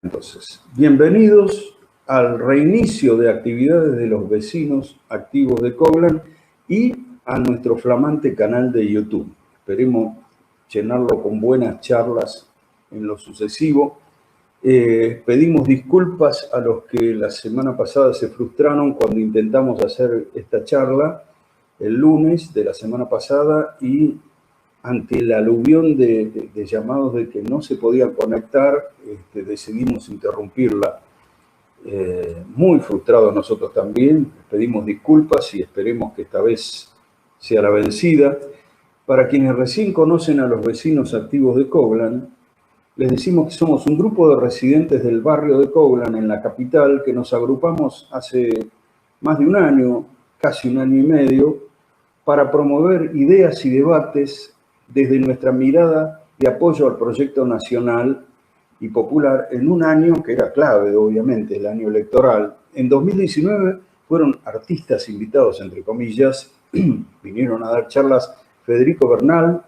Entonces, bienvenidos al reinicio de actividades de los vecinos activos de Coblan y a nuestro flamante canal de YouTube. Esperemos llenarlo con buenas charlas en lo sucesivo. Pedimos disculpas a los que la semana pasada se frustraron cuando intentamos hacer esta charla el lunes de la semana pasada y ante el aluvión de llamados de que no se podía conectar, decidimos interrumpirla. Muy frustrados nosotros también, pedimos disculpas y esperemos que esta vez sea la vencida. Para quienes recién conocen a los vecinos activos de Coblan, les decimos que somos un grupo de residentes del barrio de Coblan, en la capital, que nos agrupamos hace más de un año, casi un año y medio, para promover ideas y debates desde nuestra mirada de apoyo al proyecto nacional y popular en un año que era clave, obviamente, el año electoral. En 2019 fueron artistas invitados, entre comillas, vinieron a dar charlas Federico Bernal,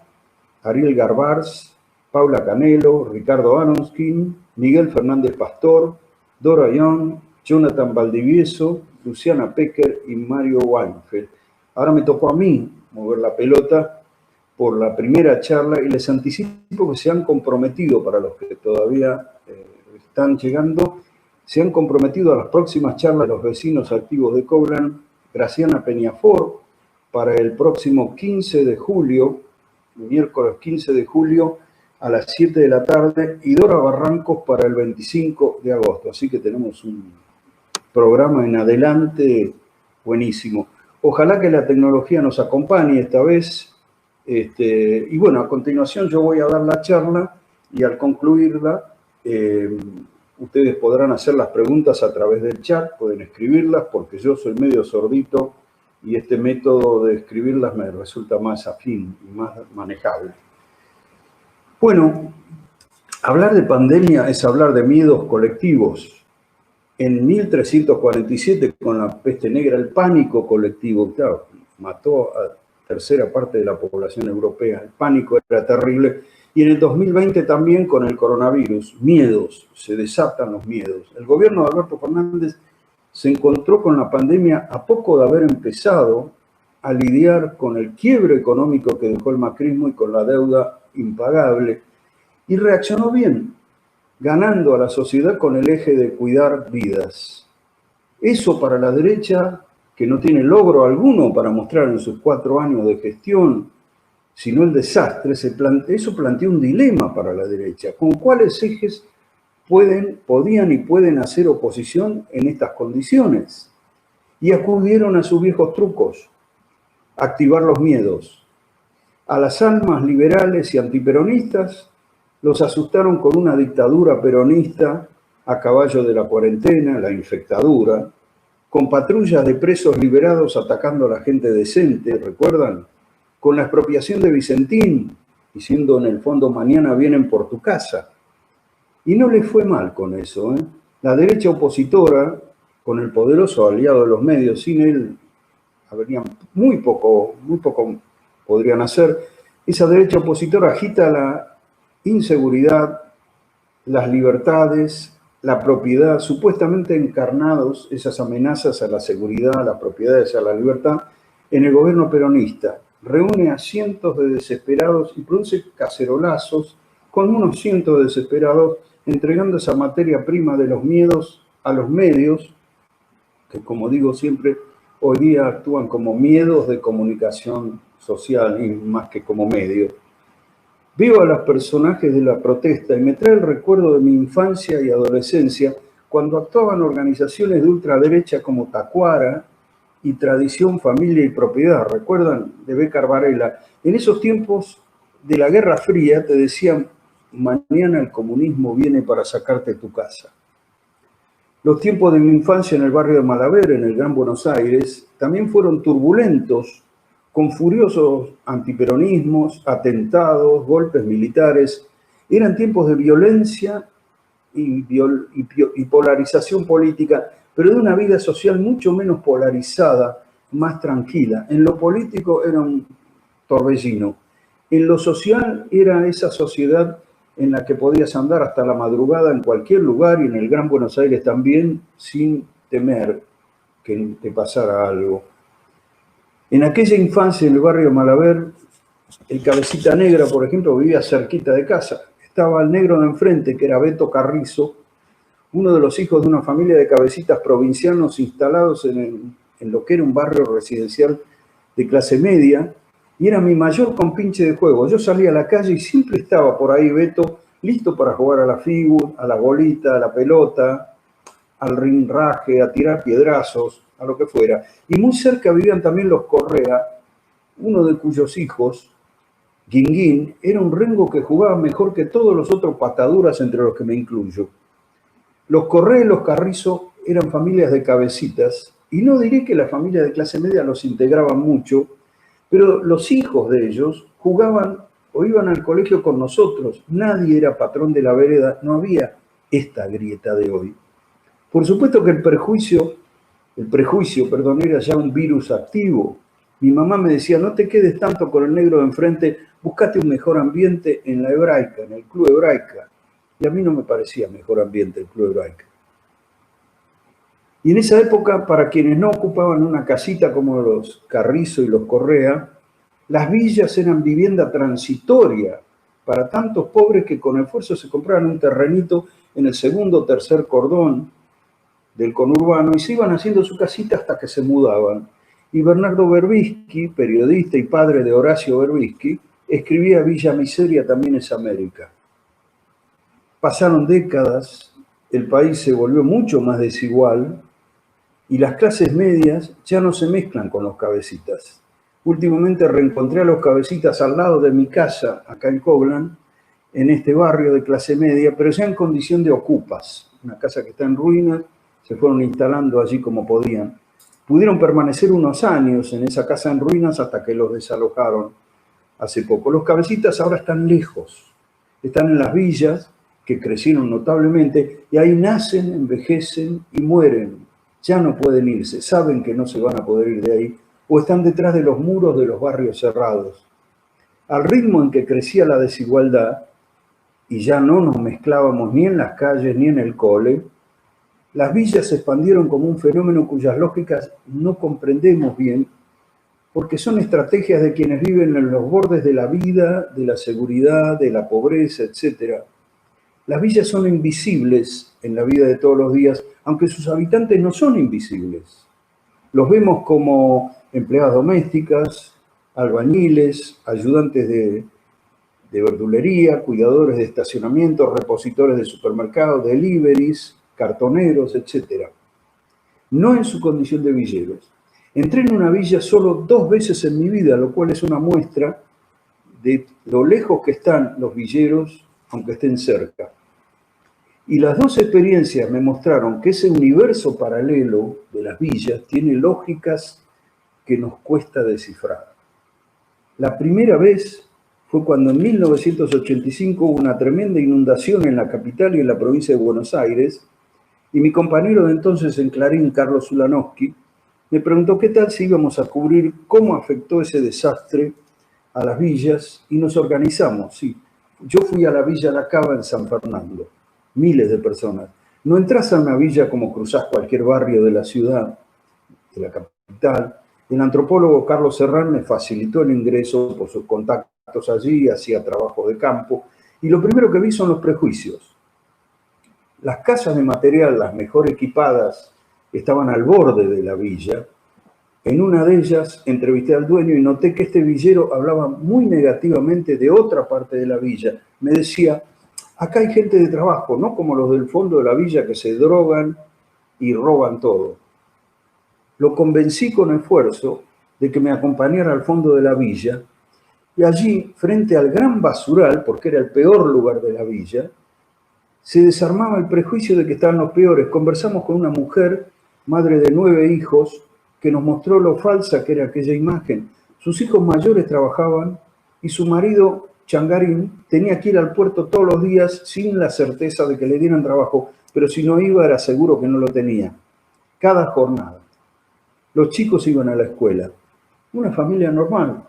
Ariel Garbars, Paula Canelo, Ricardo Aronskin, Miguel Fernández Pastor, Dora Young, Jonathan Valdivieso, Luciana Pecker y Mario Weinfeld. Ahora me tocó a mí mover la pelota por la primera charla y les anticipo que se han comprometido, para los que todavía están llegando, se han comprometido a las próximas charlas de los vecinos activos de Coblan, Graciana Peñafort, para el próximo 15 de julio, miércoles 15 de julio, a las 7 de la tarde, y Dora Barrancos para el 25 de agosto. Así que tenemos un programa en adelante buenísimo. Ojalá que la tecnología nos acompañe esta vez. Y bueno, a continuación yo voy a dar la charla y al concluirla ustedes podrán hacer las preguntas a través del chat, pueden escribirlas porque yo soy medio sordito y este método de escribirlas me resulta más afín y más manejable. Bueno, hablar de pandemia es hablar de miedos colectivos. En 1347, con la peste negra, el pánico colectivo, claro, mató a tercera parte de la población europea. El pánico era terrible. Y en el 2020 también con el coronavirus. Miedos, se desatan los miedos. El gobierno de Alberto Fernández se encontró con la pandemia a poco de haber empezado a lidiar con el quiebre económico que dejó el macrismo y con la deuda impagable. Y reaccionó bien, ganando a la sociedad con el eje de cuidar vidas. Eso para la derecha, que no tiene logro alguno para mostrar en sus 4 años de gestión, sino el desastre, eso plantea un dilema para la derecha. ¿Con cuáles ejes podían y pueden hacer oposición en estas condiciones? Y acudieron a sus viejos trucos, activar los miedos. A las almas liberales y antiperonistas los asustaron con una dictadura peronista a caballo de la cuarentena, la infectadura, con patrullas de presos liberados atacando a la gente decente, ¿recuerdan? Con la expropiación de Vicentín, diciendo en el fondo mañana vienen por tu casa. Y no les fue mal con eso, ¿eh? La derecha opositora, con el poderoso aliado de los medios, sin él habrían muy poco podrían hacer. Esa derecha opositora agita la inseguridad, las libertades, la propiedad, supuestamente encarnados esas amenazas a la seguridad, a las propiedades, a la libertad, en el gobierno peronista. Reúne a cientos de desesperados y produce cacerolazos con unos cientos de desesperados, entregando esa materia prima de los miedos a los medios, que como digo siempre, hoy día actúan como miedos de comunicación social y más que como medios. Veo a los personajes de la protesta y me trae el recuerdo de mi infancia y adolescencia cuando actuaban organizaciones de ultraderecha como Tacuara y Tradición, Familia y Propiedad. ¿Recuerdan? De Béccar Varela. En esos tiempos de la Guerra Fría te decían, mañana el comunismo viene para sacarte tu casa. Los tiempos de mi infancia en el barrio de Malaver, en el Gran Buenos Aires, también fueron turbulentos, con furiosos antiperonismos, atentados, golpes militares. Eran tiempos de violencia y polarización política, pero de una vida social mucho menos polarizada, más tranquila. En lo político era un torbellino. En lo social era esa sociedad en la que podías andar hasta la madrugada en cualquier lugar y en el Gran Buenos Aires también, sin temer que te pasara algo. En aquella infancia en el barrio Malaver, el Cabecita Negra, por ejemplo, vivía cerquita de casa. Estaba el negro de enfrente, que era Beto Carrizo, uno de los hijos de una familia de cabecitas provincianos instalados en lo que era un barrio residencial de clase media, y era mi mayor compinche de juego. Yo salía a la calle y siempre estaba por ahí Beto, listo para jugar a la figura, a la bolita, a la pelota, al rinraje, a tirar piedrazos, a lo que fuera. Y muy cerca vivían también los Correa, uno de cuyos hijos, Guinguín, era un rengo que jugaba mejor que todos los otros pataduras, entre los que me incluyo. Los Correa y los Carrizo eran familias de cabecitas, y no diré que la familia de clase media los integraban mucho, pero los hijos de ellos jugaban o iban al colegio con nosotros. Nadie era patrón de la vereda, no había esta grieta de hoy. Por supuesto que el prejuicio, era ya un virus activo. Mi mamá me decía, no te quedes tanto con el negro de enfrente, búscate un mejor ambiente en la Hebraica, en el Club Hebraica. Y a mí no me parecía mejor ambiente el Club Hebraica. Y en esa época, para quienes no ocupaban una casita como los Carrizo y los Correa, las villas eran vivienda transitoria para tantos pobres que con esfuerzo se compraban un terrenito en el segundo o tercer cordón del conurbano y se iban haciendo su casita hasta que se mudaban. Y Bernardo Berbisky, periodista y padre de Horacio Berbisky, escribía Villa Miseria también es América. Pasaron décadas, el país se volvió mucho más desigual y las clases medias ya no se mezclan con los cabecitas. Últimamente reencontré a los cabecitas al lado de mi casa, acá en Coblan, en este barrio de clase media, pero ya en condición de ocupas. Una casa que está en ruinas, se fueron instalando allí como podían. Pudieron permanecer unos años en esa casa en ruinas hasta que los desalojaron hace poco. Los cabecitas ahora están lejos, están en las villas que crecieron notablemente y ahí nacen, envejecen y mueren. Ya no pueden irse, saben que no se van a poder ir de ahí o están detrás de los muros de los barrios cerrados. Al ritmo en que crecía la desigualdad y ya no nos mezclábamos ni en las calles ni en el cole, las villas se expandieron como un fenómeno cuyas lógicas no comprendemos bien, porque son estrategias de quienes viven en los bordes de la vida, de la seguridad, de la pobreza, etc. Las villas son invisibles en la vida de todos los días, aunque sus habitantes no son invisibles. Los vemos como empleadas domésticas, albañiles, ayudantes de verdulería, cuidadores de estacionamiento, repositores de supermercados, deliveries, cartoneros, etc. No en su condición de villeros. Entré en una villa solo 2 veces en mi vida, lo cual es una muestra de lo lejos que están los villeros, aunque estén cerca. Y las 2 experiencias me mostraron que ese universo paralelo de las villas tiene lógicas que nos cuesta descifrar. La primera vez fue cuando en 1985 hubo una tremenda inundación en la capital y en la provincia de Buenos Aires, y mi compañero de entonces en Clarín, Carlos Ulanowski, me preguntó qué tal si íbamos a cubrir cómo afectó ese desastre a las villas, y nos organizamos, sí. Yo fui a la Villa La Cava en San Fernando, miles de personas. No entras a una villa como cruzás cualquier barrio de la ciudad, de la capital. El antropólogo Carlos Serrán me facilitó el ingreso por sus contactos allí, hacía trabajo de campo, y lo primero que vi son los prejuicios. Las casas de material, las mejor equipadas, estaban al borde de la villa. En una de ellas entrevisté al dueño y noté que este villero hablaba muy negativamente de otra parte de la villa. Me decía, acá hay gente de trabajo, no como los del fondo de la villa que se drogan y roban todo. Lo convencí con esfuerzo de que me acompañara al fondo de la villa y allí, frente al gran basural, porque era el peor lugar de la villa, se desarmaba el prejuicio de que estaban los peores. Conversamos con una mujer, madre de 9 hijos, que nos mostró lo falsa que era aquella imagen. Sus hijos mayores trabajaban y su marido, Changarín, tenía que ir al puerto todos los días sin la certeza de que le dieran trabajo, pero si no iba era seguro que no lo tenía. Cada jornada. Los chicos iban a la escuela. Una familia normal.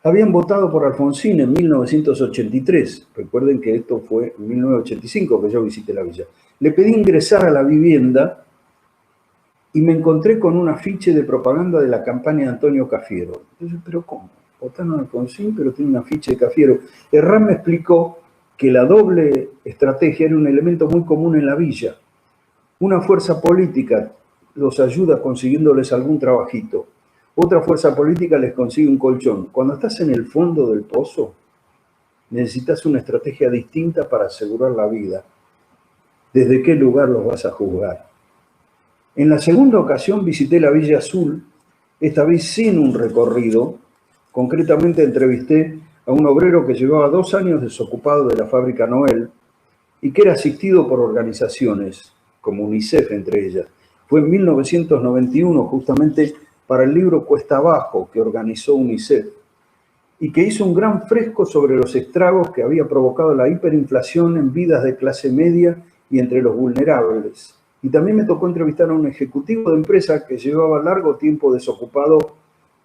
habían votado por Alfonsín en 1983. Recuerden que esto fue en 1985 que yo visité la villa. Le pedí ingresar a la vivienda y me encontré con un afiche de propaganda de la campaña de Antonio Cafiero. Entonces, ¿pero cómo? Votaron a Alfonsín, pero tiene un afiche de Cafiero. Herrán me explicó que la doble estrategia era un elemento muy común en la villa. Una fuerza política los ayuda consiguiéndoles algún trabajito. Otra fuerza política les consigue un colchón. Cuando estás en el fondo del pozo, necesitas una estrategia distinta para asegurar la vida. ¿Desde qué lugar los vas a juzgar? En la segunda ocasión visité la Villa Azul, esta vez sin un recorrido. Concretamente entrevisté a un obrero que llevaba 2 años desocupado de la fábrica Noel y que era asistido por organizaciones, como UNICEF entre ellas. Fue en 1991 justamente para el libro Cuesta Abajo que organizó UNICEF y que hizo un gran fresco sobre los estragos que había provocado la hiperinflación en vidas de clase media y entre los vulnerables. Y también me tocó entrevistar a un ejecutivo de empresa que llevaba largo tiempo desocupado,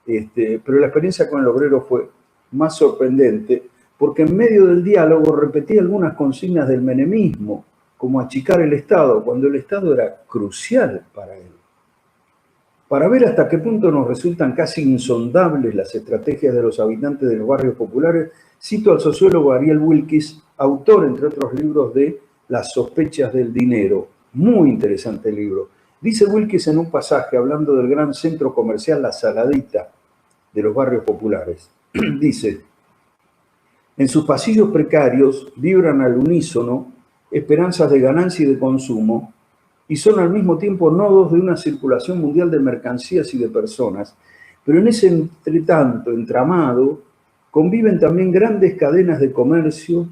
pero la experiencia con el obrero fue más sorprendente porque en medio del diálogo repetía algunas consignas del menemismo, como achicar el Estado, cuando el Estado era crucial para él. Para ver hasta qué punto nos resultan casi insondables las estrategias de los habitantes de los barrios populares, cito al sociólogo Ariel Wilkes, autor, entre otros libros, de Las sospechas del dinero. Muy interesante libro. Dice Wilkes en un pasaje, hablando del gran centro comercial La Saladita de los barrios populares, dice: en sus pasillos precarios vibran al unísono esperanzas de ganancia y de consumo, y son al mismo tiempo nodos de una circulación mundial de mercancías y de personas, pero en ese entretanto, entramado, conviven también grandes cadenas de comercio,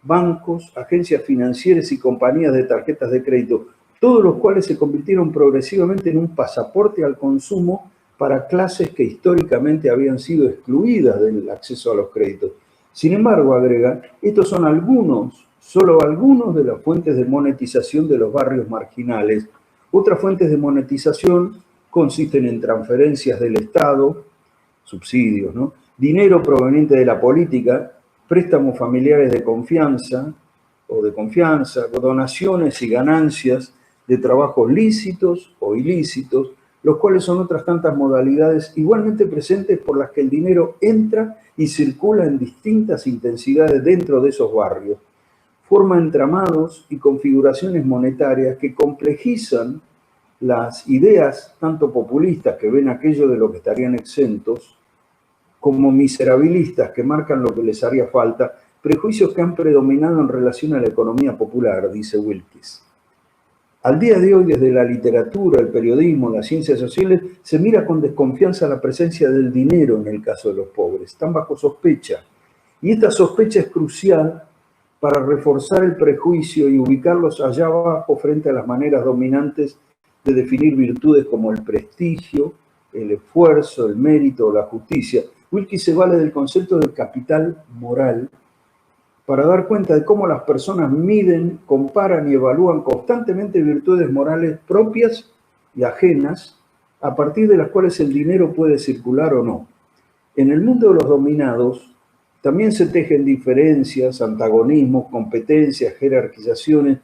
bancos, agencias financieras y compañías de tarjetas de crédito, todos los cuales se convirtieron progresivamente en un pasaporte al consumo para clases que históricamente habían sido excluidas del acceso a los créditos. Sin embargo, agrega, estos son solo algunos de las fuentes de monetización de los barrios marginales. Otras fuentes de monetización consisten en transferencias del Estado, subsidios, ¿no? Dinero proveniente de la política, préstamos familiares de confianza, donaciones y ganancias de trabajos lícitos o ilícitos, los cuales son otras tantas modalidades igualmente presentes por las que el dinero entra y circula en distintas intensidades dentro de esos barrios. Forma entramados y configuraciones monetarias que complejizan las ideas tanto populistas que ven aquello de lo que estarían exentos, como miserabilistas que marcan lo que les haría falta, prejuicios que han predominado en relación a la economía popular, dice Wilkes. Al día de hoy, desde la literatura, el periodismo, las ciencias sociales, se mira con desconfianza la presencia del dinero en el caso de los pobres. Están bajo sospecha. Y esta sospecha es crucial para reforzar el prejuicio y ubicarlos allá abajo frente a las maneras dominantes de definir virtudes como el prestigio, el esfuerzo, el mérito o la justicia. Wilkes se vale del concepto del capital moral para dar cuenta de cómo las personas miden, comparan y evalúan constantemente virtudes morales propias y ajenas, a partir de las cuales el dinero puede circular o no. En el mundo de los dominados también se tejen diferencias, antagonismos, competencias, jerarquizaciones,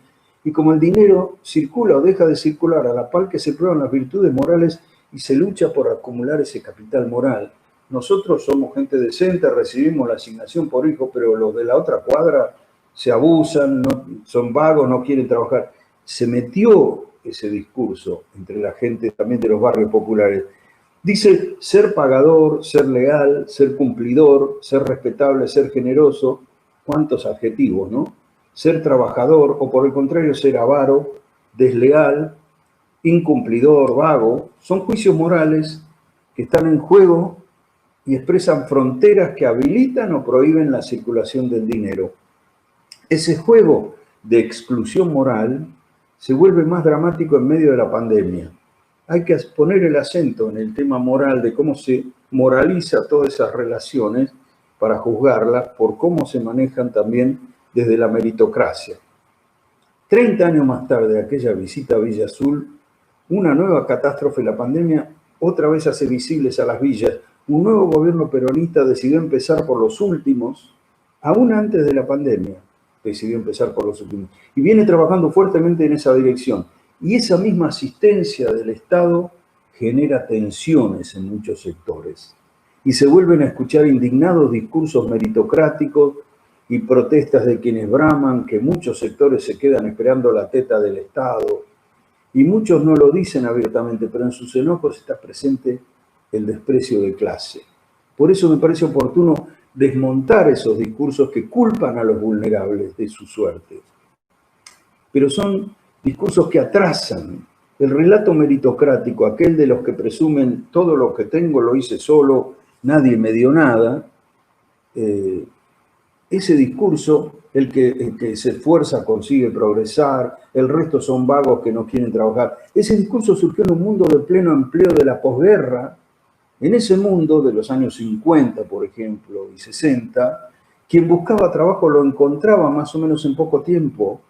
y como el dinero circula o deja de circular a la par que se prueban las virtudes morales y se lucha por acumular ese capital moral. Nosotros somos gente decente, recibimos la asignación por hijo, pero los de la otra cuadra se abusan, son vagos, no quieren trabajar. Se metió ese discurso entre la gente también de los barrios populares. Dice ser pagador, ser leal, ser cumplidor, ser respetable, ser generoso. ¿Cuántos adjetivos, no? Ser trabajador o por el contrario ser avaro, desleal, incumplidor, vago. Son juicios morales que están en juego y expresan fronteras que habilitan o prohíben la circulación del dinero. Ese juego de exclusión moral se vuelve más dramático en medio de la pandemia. Hay que poner el acento en el tema moral, de cómo se moraliza todas esas relaciones para juzgarlas por cómo se manejan también desde la meritocracia. 30 años más tarde de aquella visita a Villa Azul, una nueva catástrofe, la pandemia, otra vez hace visibles a las villas un nuevo gobierno peronista decidió empezar por los últimos, aún antes de la pandemia, decidió empezar por los últimos. Y viene trabajando fuertemente en esa dirección. Y esa misma asistencia del Estado genera tensiones en muchos sectores. Y se vuelven a escuchar indignados discursos meritocráticos y protestas de quienes braman que muchos sectores se quedan esperando la teta del Estado. Y muchos no lo dicen abiertamente, pero en sus enojos está presente el desprecio de clase. Por eso me parece oportuno desmontar esos discursos que culpan a los vulnerables de su suerte. Pero son discursos que atrasan el relato meritocrático, aquel de los que presumen todo lo que tengo lo hice solo, nadie me dio nada. Ese discurso, el que se esfuerza consigue progresar, el resto son vagos que no quieren trabajar. Ese discurso surgió en un mundo de pleno empleo de la posguerra. En ese mundo de los años 50, por ejemplo, y 60, quien buscaba trabajo lo encontraba más o menos en poco tiempo,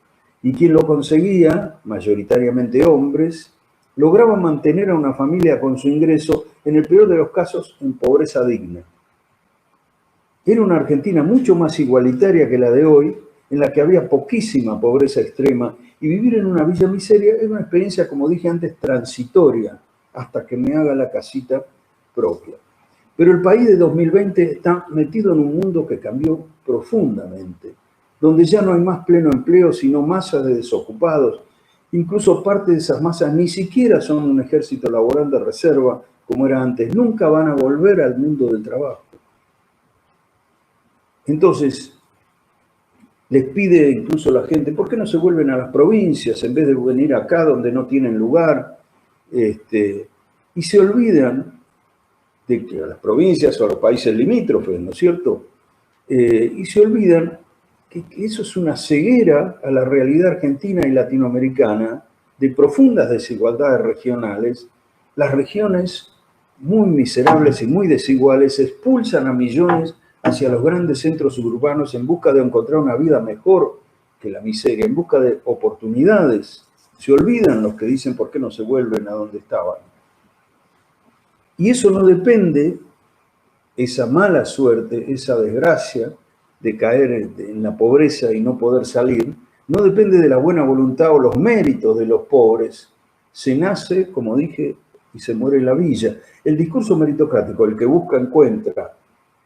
y quien lo conseguía, mayoritariamente hombres, lograba mantener a una familia con su ingreso, en el peor de los casos, en pobreza digna. Era una Argentina mucho más igualitaria que la de hoy, en la que había poquísima pobreza extrema, y vivir en una villa miseria era una experiencia, como dije antes, transitoria, hasta que me haga la casita propia. Pero el país de 2020 está metido en un mundo que cambió profundamente, donde ya no hay más pleno empleo, sino masas de desocupados. Incluso parte de esas masas ni siquiera son un ejército laboral de reserva, como era antes. Nunca van a volver al mundo del trabajo. Entonces, les pide incluso la gente, ¿por qué no se vuelven a las provincias en vez de venir acá donde no tienen lugar? Y se olvidan de que a las provincias o a los países limítrofes, ¿no es cierto? Y se olvidan que eso es una ceguera a la realidad argentina y latinoamericana de profundas desigualdades regionales. Las regiones muy miserables y muy desiguales expulsan a millones hacia los grandes centros urbanos en busca de encontrar una vida mejor que la miseria, en busca de oportunidades. Se olvidan los que dicen por qué no se vuelven a donde estaban. Y eso no depende, esa mala suerte, esa desgracia de caer en la pobreza y no poder salir, no depende de la buena voluntad o los méritos de los pobres. Se nace, como dije, y se muere en la villa. El discurso meritocrático, el que busca encuentra,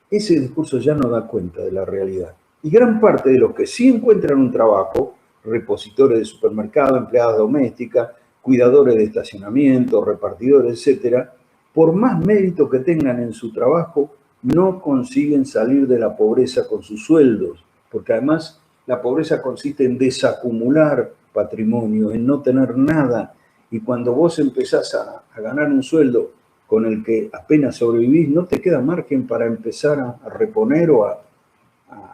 ese discurso ya no da cuenta de la realidad. Y gran parte de los que sí encuentran un trabajo, repositores de supermercado, empleadas domésticas, cuidadores de estacionamiento, repartidores, etcétera, por más mérito que tengan en su trabajo, no consiguen salir de la pobreza con sus sueldos, porque además la pobreza consiste en desacumular patrimonio, en no tener nada, y cuando vos empezás a ganar un sueldo con el que apenas sobrevivís, no te queda margen para empezar a reponer o a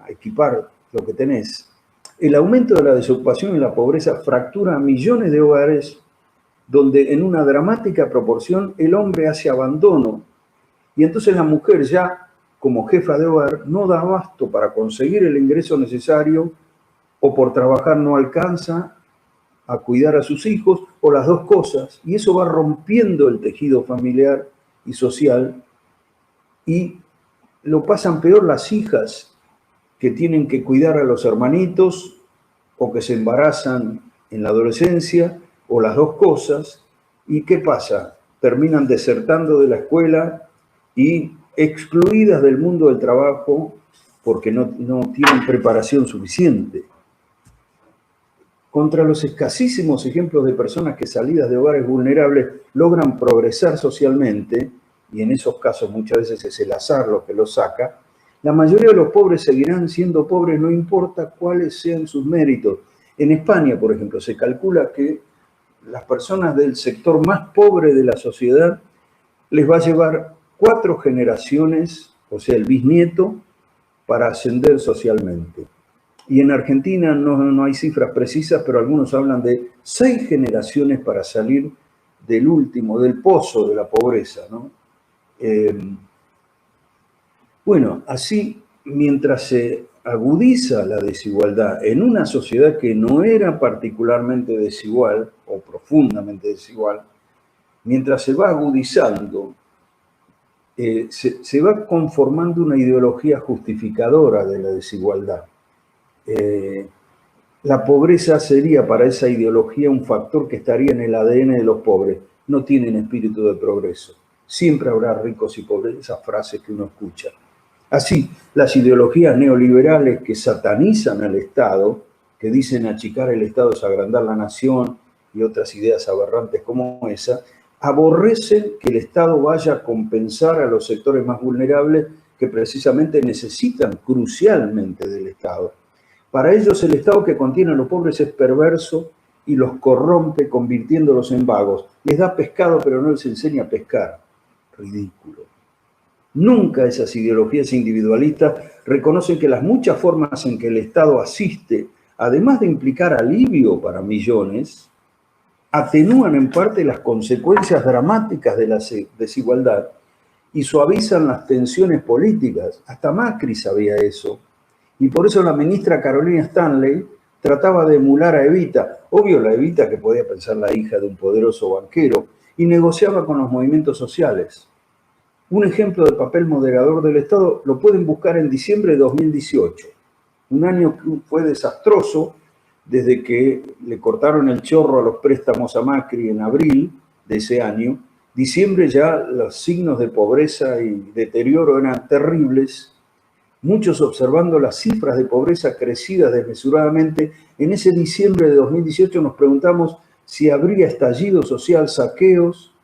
equipar lo que tenés. El aumento de la desocupación y la pobreza fractura a millones de hogares donde en una dramática proporción el hombre hace abandono y entonces la mujer ya como jefa de hogar no da abasto para conseguir el ingreso necesario o por trabajar no alcanza a cuidar a sus hijos o las dos cosas, y eso va rompiendo el tejido familiar y social, y lo pasan peor las hijas que tienen que cuidar a los hermanitos o que se embarazan en la adolescencia o las dos cosas. ¿Y qué pasa? Terminan desertando de la escuela y excluidas del mundo del trabajo porque no tienen preparación suficiente. Contra los escasísimos ejemplos de personas que salidas de hogares vulnerables logran progresar socialmente, y en esos casos muchas veces es el azar lo que los saca, la mayoría de los pobres seguirán siendo pobres no importa cuáles sean sus méritos. En España, por ejemplo, se calcula que las personas del sector más pobre de la sociedad les va a llevar 4 generaciones, o sea, el bisnieto, para ascender socialmente. Y en Argentina no hay cifras precisas, pero algunos hablan de 6 generaciones para salir del último, del pozo de la pobreza, ¿no? Bueno, así, mientras se agudiza la desigualdad en una sociedad que no era particularmente desigual o profundamente desigual, mientras se va agudizando, se va conformando una ideología justificadora de la desigualdad. La pobreza sería para esa ideología un factor que estaría en el ADN de los pobres. No tienen espíritu de progreso. Siempre habrá ricos y pobres, esas frases que uno escucha. Así, las ideologías neoliberales que satanizan al Estado, que dicen achicar el Estado es agrandar la nación y otras ideas aberrantes como esa, aborrecen que el Estado vaya a compensar a los sectores más vulnerables que precisamente necesitan crucialmente del Estado. Para ellos el Estado que contiene a los pobres es perverso y los corrompe convirtiéndolos en vagos. Les da pescado pero no les enseña a pescar. Ridículo. Nunca esas ideologías individualistas reconocen que las muchas formas en que el Estado asiste, además de implicar alivio para millones, atenúan en parte las consecuencias dramáticas de la desigualdad y suavizan las tensiones políticas. Hasta Macri sabía eso. Y por eso la ministra Carolina Stanley trataba de emular a Evita, obvio la Evita que podía pensar la hija de un poderoso banquero, y negociaba con los movimientos sociales. Un ejemplo del papel moderador del Estado lo pueden buscar en diciembre de 2018, un año que fue desastroso desde que le cortaron el chorro a los préstamos a Macri en abril de ese año. Diciembre ya los signos de pobreza y deterioro eran terribles, muchos observando las cifras de pobreza crecidas desmesuradamente. En ese diciembre de 2018 nos preguntamos si habría estallido social, saqueos,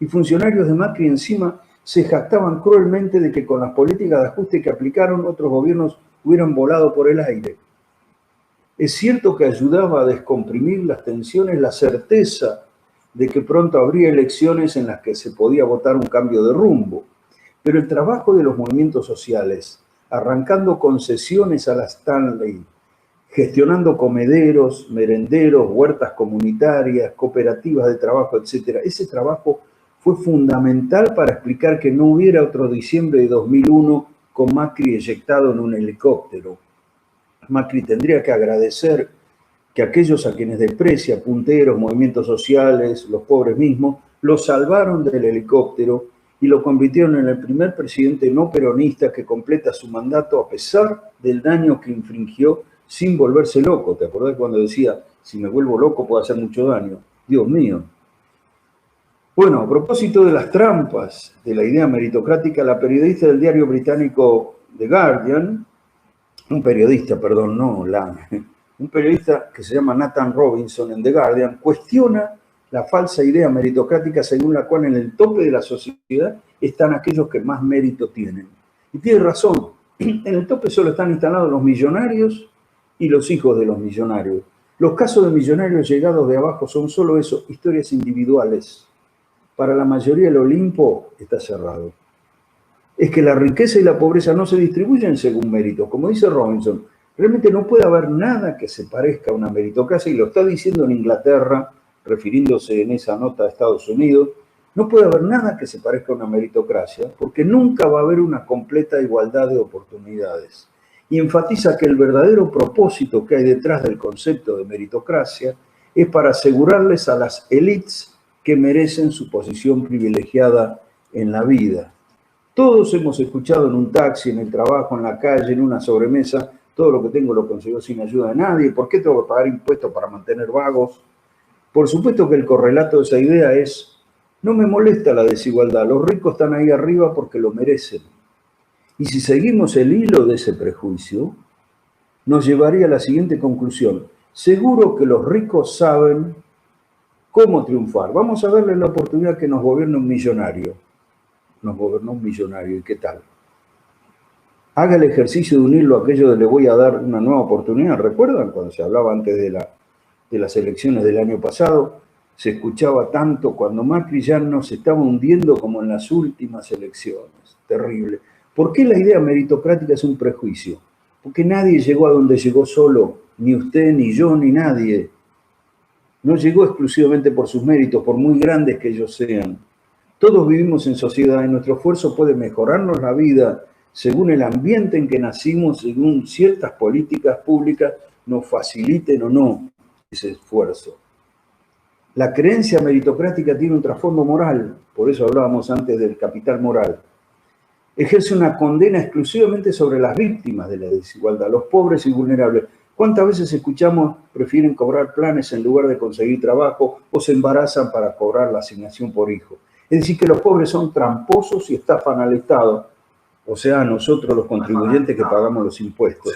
y funcionarios de Macri encima se jactaban cruelmente de que con las políticas de ajuste que aplicaron otros gobiernos hubieran volado por el aire. Es cierto que ayudaba a descomprimir las tensiones la certeza de que pronto habría elecciones en las que se podía votar un cambio de rumbo, pero el trabajo de los movimientos sociales, arrancando concesiones a la Stanley, gestionando comederos, merenderos, huertas comunitarias, cooperativas de trabajo, etc. Ese trabajo fue fundamental para explicar que no hubiera otro diciembre de 2001 con Macri eyectado en un helicóptero. Macri tendría que agradecer que aquellos a quienes desprecia, punteros, movimientos sociales, los pobres mismos, lo salvaron del helicóptero y lo convirtieron en el primer presidente no peronista que completa su mandato a pesar del daño que infringió sin volverse loco. ¿Te acordás cuando decía, si me vuelvo loco puedo hacer mucho daño? Dios mío. Bueno, a propósito de las trampas de la idea meritocrática, la periodista del diario británico The Guardian, un periodista que se llama Nathan Robinson en The Guardian, cuestiona la falsa idea meritocrática según la cual en el tope de la sociedad están aquellos que más mérito tienen. Y tiene razón, en el tope solo están instalados los millonarios y los hijos de los millonarios. Los casos de millonarios llegados de abajo son solo eso, historias individuales. Para la mayoría el Olimpo está cerrado. Es que la riqueza y la pobreza no se distribuyen según méritos. Como dice Robinson, realmente no puede haber nada que se parezca a una meritocracia, y lo está diciendo en Inglaterra, refiriéndose en esa nota a Estados Unidos. No puede haber nada que se parezca a una meritocracia, porque nunca va a haber una completa igualdad de oportunidades. Y enfatiza que el verdadero propósito que hay detrás del concepto de meritocracia es para asegurarles a las élites que merecen su posición privilegiada en la vida. Todos hemos escuchado en un taxi, en el trabajo, en la calle, en una sobremesa, todo lo que tengo lo consigo sin ayuda de nadie, ¿por qué tengo que pagar impuestos para mantener vagos? Por supuesto que el correlato de esa idea es, no me molesta la desigualdad, los ricos están ahí arriba porque lo merecen. Y si seguimos el hilo de ese prejuicio, nos llevaría a la siguiente conclusión. Seguro que los ricos saben cómo triunfar. Vamos a darle la oportunidad que nos gobierne un millonario. Nos gobernó un millonario, ¿y qué tal? Haga el ejercicio de unirlo a aquello de le voy a dar una nueva oportunidad. ¿Recuerdan cuando se hablaba antes de las elecciones del año pasado? Se escuchaba tanto cuando Macri ya nos estaba hundiendo como en las últimas elecciones. Terrible. ¿Por qué la idea meritocrática es un prejuicio? Porque nadie llegó a donde llegó solo, ni usted, ni yo, ni nadie. No llegó exclusivamente por sus méritos, por muy grandes que ellos sean. Todos vivimos en sociedad y nuestro esfuerzo puede mejorarnos la vida según el ambiente en que nacimos, según ciertas políticas públicas nos faciliten o no ese esfuerzo. La creencia meritocrática tiene un trasfondo moral, por eso hablábamos antes del capital moral. ejerce una condena exclusivamente sobre las víctimas de la desigualdad, los pobres y vulnerables. ¿Cuántas veces escuchamos prefieren cobrar planes en lugar de conseguir trabajo o se embarazan para cobrar la asignación por hijo? Es decir, que los pobres son tramposos y estafan al Estado, o sea, a nosotros los contribuyentes que pagamos los impuestos.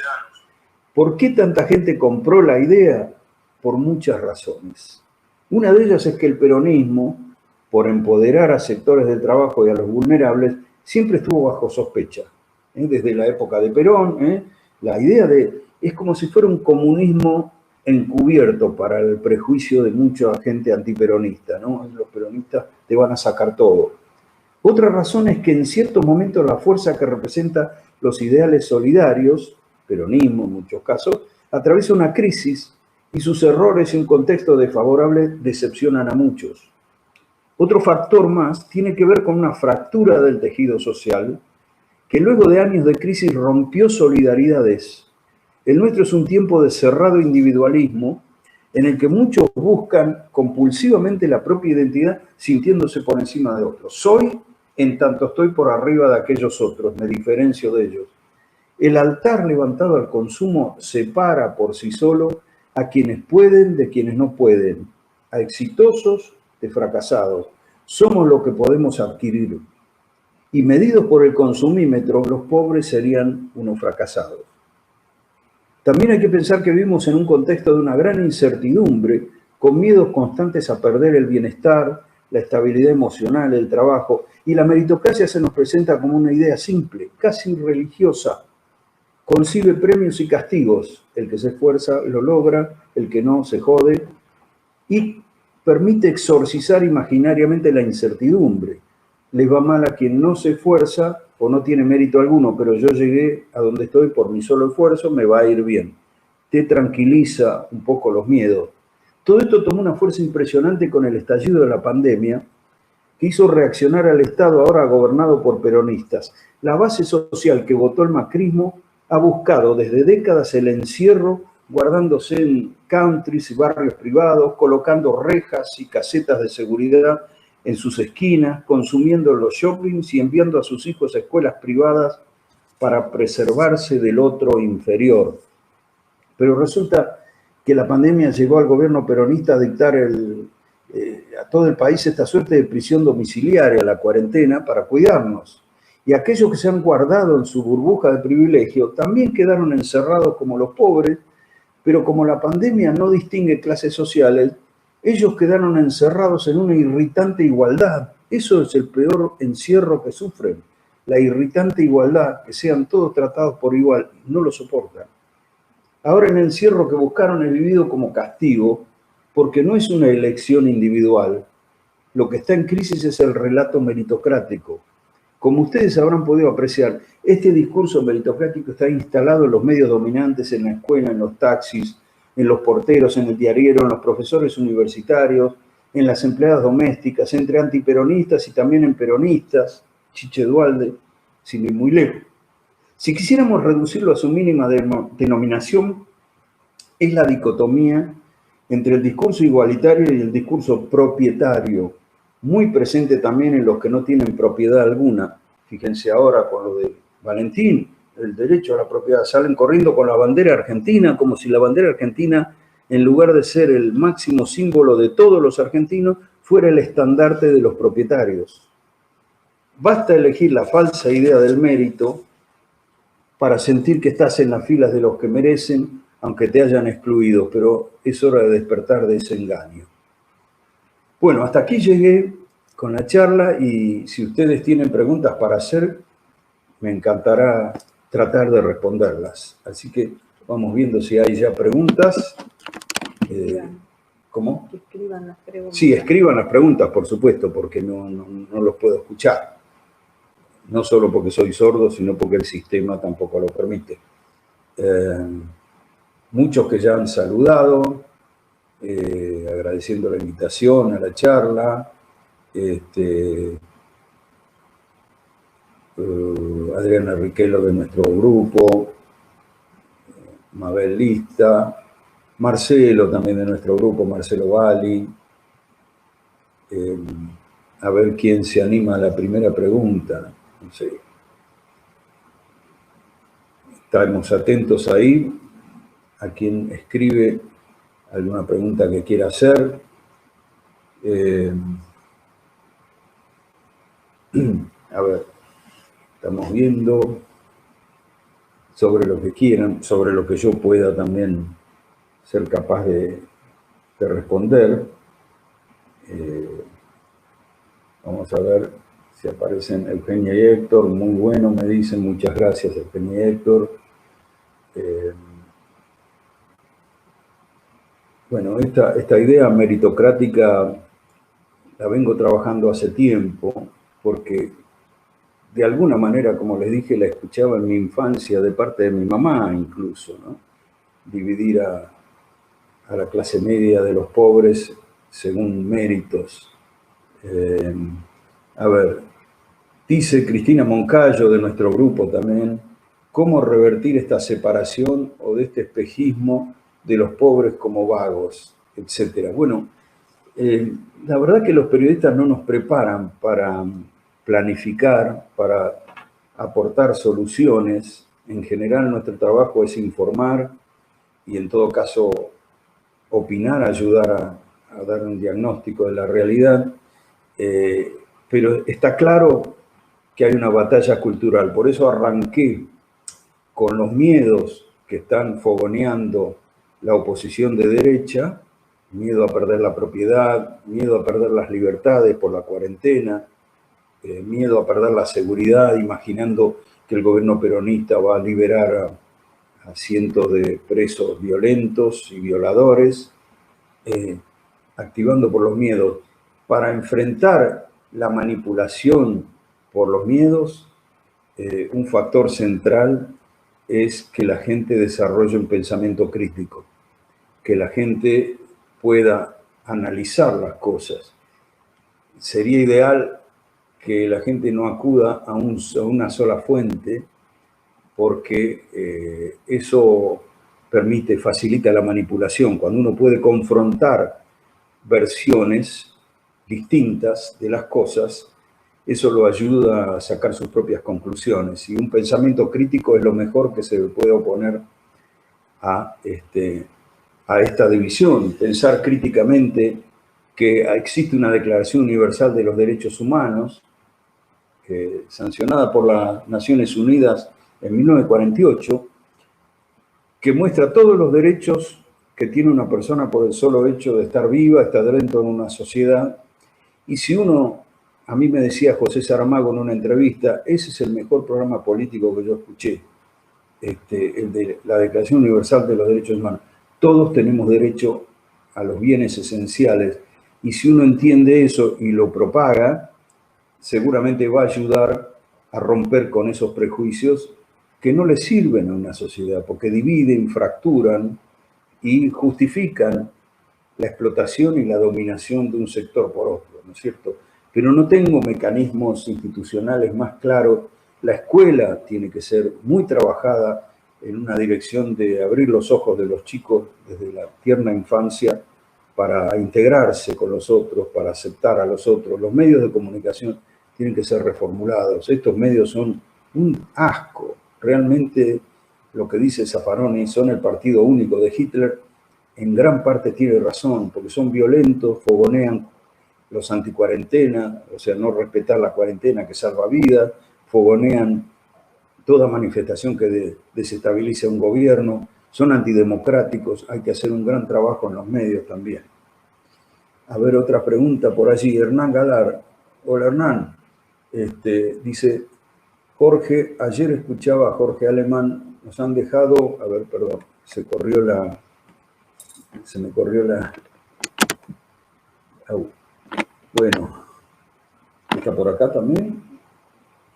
¿Por qué tanta gente compró la idea? Por muchas razones. Una de ellas es que el peronismo, por empoderar a sectores del trabajo y a los vulnerables, siempre estuvo bajo sospecha. Desde la época de Perón, la idea es como si fuera un comunismo encubierto para el prejuicio de mucha gente antiperonista, ¿no? Los peronistas te van a sacar todo. Otra razón es que en ciertos momentos la fuerza que representa los ideales solidarios, peronismo en muchos casos, atraviesa una crisis y sus errores y un contexto desfavorable decepcionan a muchos. Otro factor más tiene que ver con una fractura del tejido social que luego de años de crisis rompió solidaridades. El nuestro es un tiempo de cerrado individualismo en el que muchos buscan compulsivamente la propia identidad sintiéndose por encima de otros. Soy en tanto estoy por arriba de aquellos otros, me diferencio de ellos. El altar levantado al consumo separa por sí solo a quienes pueden de quienes no pueden, a exitosos de fracasados. Somos lo que podemos adquirir. Y medidos por el consumímetro, los pobres serían unos fracasados. También hay que pensar que vivimos en un contexto de una gran incertidumbre, con miedos constantes a perder el bienestar, la estabilidad emocional, el trabajo, y la meritocracia se nos presenta como una idea simple, casi religiosa. Concibe premios y castigos. El que se esfuerza lo logra, el que no se jode, y permite exorcizar imaginariamente la incertidumbre. Les va mal a quien no se esfuerza o no tiene mérito alguno, pero yo llegué a donde estoy por mi solo esfuerzo, me va a ir bien. Te tranquiliza un poco los miedos. Todo esto tomó una fuerza impresionante con el estallido de la pandemia, que hizo reaccionar al Estado ahora gobernado por peronistas. La base social que votó el macrismo ha buscado desde décadas el encierro, guardándose en countries y barrios privados, colocando rejas y casetas de seguridad en sus esquinas, consumiendo los shoppings y enviando a sus hijos a escuelas privadas para preservarse del otro inferior. Pero resulta que la pandemia llevó al gobierno peronista a dictar a todo el país esta suerte de prisión domiciliaria, la cuarentena, para cuidarnos. Y aquellos que se han guardado en su burbuja de privilegio también quedaron encerrados como los pobres, pero como la pandemia no distingue clases sociales, ellos quedaron encerrados en una irritante igualdad. Eso es el peor encierro que sufren, la irritante igualdad, que sean todos tratados por igual, no lo soportan. Ahora el encierro que buscaron es vivido como castigo, porque no es una elección individual. Lo que está en crisis es el relato meritocrático. Como ustedes habrán podido apreciar, este discurso meritocrático está instalado en los medios dominantes, en la escuela, en los taxis, en los porteros, en el diariero, en los profesores universitarios, en las empleadas domésticas, entre antiperonistas y también en peronistas, Chiche Dualde, sin ir muy lejos. Si quisiéramos reducirlo a su mínima denominación, es la dicotomía entre el discurso igualitario y el discurso propietario, muy presente también en los que no tienen propiedad alguna. Fíjense ahora con lo de Valentín, el derecho a la propiedad. Salen corriendo con la bandera argentina, como si la bandera argentina, en lugar de ser el máximo símbolo de todos los argentinos, fuera el estandarte de los propietarios. Basta elegir la falsa idea del mérito para sentir que estás en las filas de los que merecen, aunque te hayan excluido, pero es hora de despertar de ese engaño. Bueno, hasta aquí llegué con la charla y si ustedes tienen preguntas para hacer, me encantará tratar de responderlas. Así que vamos viendo si hay ya preguntas. ¿Cómo? Que escriban las preguntas. Sí, escriban las preguntas, por supuesto, porque no los puedo escuchar. No solo porque soy sordo, sino porque el sistema tampoco lo permite. Muchos que ya han saludado, agradeciendo la invitación a la charla. Adriana Riquelo de nuestro grupo, Mabel Lista, Marcelo también de nuestro grupo, Marcelo Bali. A ver quién se anima a la primera pregunta. No sé. Estaremos atentos ahí a quien escribe alguna pregunta que quiera hacer. A ver, estamos viendo sobre lo que quieran, sobre lo que yo pueda también ser capaz de responder. Vamos a ver si aparecen Eugenia y Héctor. Muy bueno, me dicen. Muchas gracias, Eugenia y Héctor. Bueno, esta idea meritocrática la vengo trabajando hace tiempo, porque de alguna manera, como les dije, la escuchaba en mi infancia de parte de mi mamá incluso, ¿no? Dividir a la clase media de los pobres según méritos. A ver, dice Cristina Moncayo, de nuestro grupo también, ¿cómo revertir esta separación o de este espejismo de los pobres como vagos, etcétera? Bueno, la verdad que los periodistas no nos preparan para planificar, para aportar soluciones. En general, nuestro trabajo es informar y, en todo caso, opinar, ayudar a dar un diagnóstico de la realidad. Pero está claro que hay una batalla cultural. Por eso arranqué con los miedos que están fogoneando la oposición de derecha: miedo a perder la propiedad, miedo a perder las libertades por la cuarentena, miedo a perder la seguridad, imaginando que el gobierno peronista va a liberar a cientos de presos violentos y violadores, activando por los miedos. Para enfrentar la manipulación por los miedos, un factor central es que la gente desarrolle un pensamiento crítico, que la gente pueda analizar las cosas. Sería ideal que la gente no acuda a una sola fuente, porque eso facilita la manipulación. Cuando uno puede confrontar versiones distintas de las cosas, eso lo ayuda a sacar sus propias conclusiones. Y un pensamiento crítico es lo mejor que se puede oponer a esta división. Pensar críticamente que existe una Declaración Universal de los Derechos Humanos, sancionada por las Naciones Unidas en 1948, que muestra todos los derechos que tiene una persona por el solo hecho de estar viva, estar dentro de una sociedad. Y si uno, a mí me decía José Saramago en una entrevista, ese es el mejor programa político que yo escuché, el de la Declaración Universal de los Derechos Humanos. Todos tenemos derecho a los bienes esenciales, y si uno entiende eso y lo propaga, seguramente va a ayudar a romper con esos prejuicios que no le sirven a una sociedad, porque dividen, fracturan y justifican la explotación y la dominación de un sector por otro, ¿no es cierto? Pero no tengo mecanismos institucionales más claros. La escuela tiene que ser muy trabajada en una dirección de abrir los ojos de los chicos desde la tierna infancia para integrarse con los otros, para aceptar a los otros. Los medios de comunicación tienen que ser reformulados. Estos medios son un asco. Realmente lo que dice Zaffaroni son el partido único de Hitler. En gran parte tiene razón, porque son violentos, fogonean los anticuarentena, o sea, no respetar la cuarentena que salva vidas, fogonean toda manifestación que desestabilice un gobierno, son antidemocráticos. Hay que hacer un gran trabajo en los medios también. A ver, otra pregunta por allí. Hernán Galar. Hola, Hernán. Dice Jorge, ayer escuchaba a Jorge Alemán, nos han dejado, a ver, perdón, se me corrió la... Bueno, ¿está por acá también?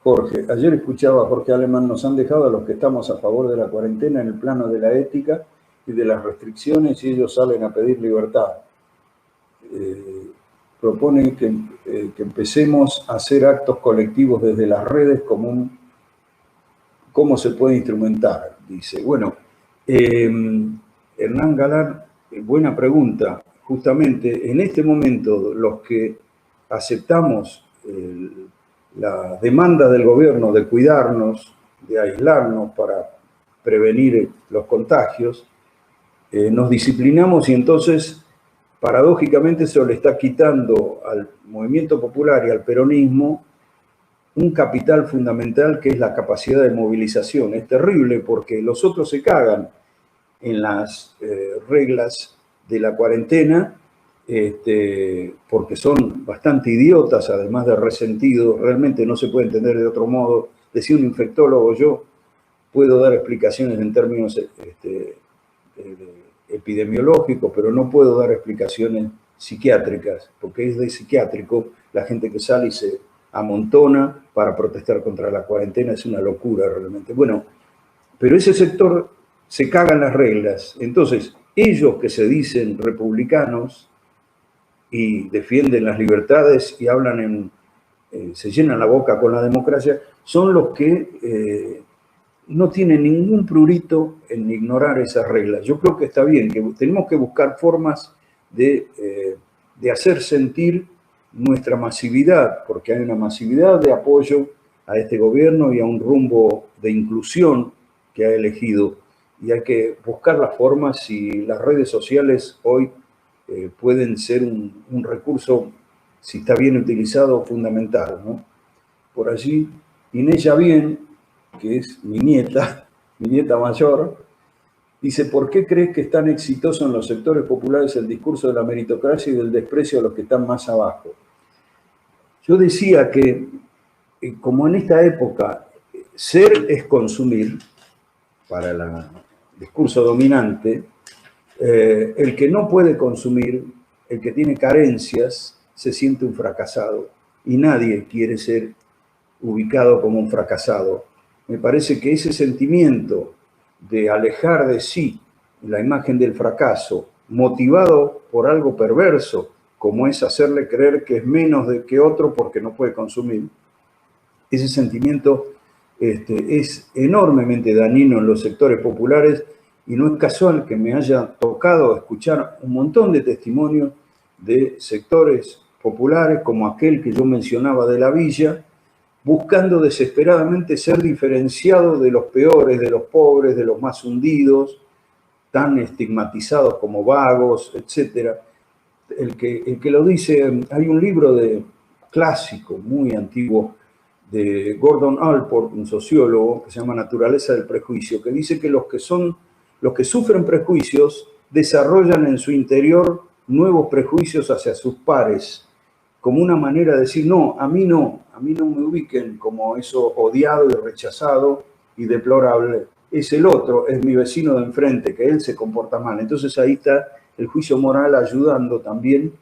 Jorge, ayer escuchaba a Jorge Alemán, nos han dejado a los que estamos a favor de la cuarentena en el plano de la ética y de las restricciones, y ellos salen a pedir libertad. Proponen que empecemos a hacer actos colectivos desde las redes como cómo se puede instrumentar, dice. Bueno, Hernán Galán, buena pregunta. Justamente en este momento los que aceptamos la demanda del gobierno de cuidarnos, de aislarnos para prevenir los contagios, nos disciplinamos y entonces, paradójicamente, se le está quitando al movimiento popular y al peronismo un capital fundamental que es la capacidad de movilización. Es terrible porque los otros se cagan en las reglas de la cuarentena, porque son bastante idiotas, además de resentidos. Realmente no se puede entender de otro modo. Decía un infectólogo, yo puedo dar explicaciones en términos epidemiológicos, pero no puedo dar explicaciones psiquiátricas, porque es de psiquiátrico la gente que sale y se amontona para protestar contra la cuarentena. Es una locura realmente. Bueno, pero ese sector se cagan las reglas. Entonces, ellos que se dicen republicanos y defienden las libertades y hablan se llenan la boca con la democracia, son los que no tienen ningún prurito en ignorar esas reglas. Yo creo que está bien, que tenemos que buscar formas de hacer sentir nuestra masividad, porque hay una masividad de apoyo a este gobierno y a un rumbo de inclusión que ha elegido. Y hay que buscar las formas, y las redes sociales hoy pueden ser un recurso, si está bien utilizado, fundamental, ¿no? Por allí, Inés Yavien, que es mi nieta mayor, dice: ¿por qué crees que es tan exitoso en los sectores populares el discurso de la meritocracia y del desprecio a los que están más abajo? Yo decía que, como en esta época, ser es consumir, para el discurso dominante, el que no puede consumir, el que tiene carencias, se siente un fracasado. Y nadie quiere ser ubicado como un fracasado. Me parece que ese sentimiento de alejar de sí la imagen del fracaso, motivado por algo perverso, como es hacerle creer que es menos que otro porque no puede consumir, ese sentimiento es enormemente dañino en los sectores populares, y no es casual que me haya tocado escuchar un montón de testimonios de sectores populares, como aquel que yo mencionaba de la villa, buscando desesperadamente ser diferenciado de los peores, de los pobres, de los más hundidos, tan estigmatizados como vagos, etc. El que lo dice, hay un libro clásico, muy antiguo, de Gordon Allport, un sociólogo, que se llama Naturaleza del Prejuicio, que dice que los que sufren prejuicios desarrollan en su interior nuevos prejuicios hacia sus pares, como una manera de decir: no me ubiquen como eso odiado y rechazado y deplorable, es el otro, es mi vecino de enfrente, que él se comporta mal. Entonces ahí está el juicio moral ayudando también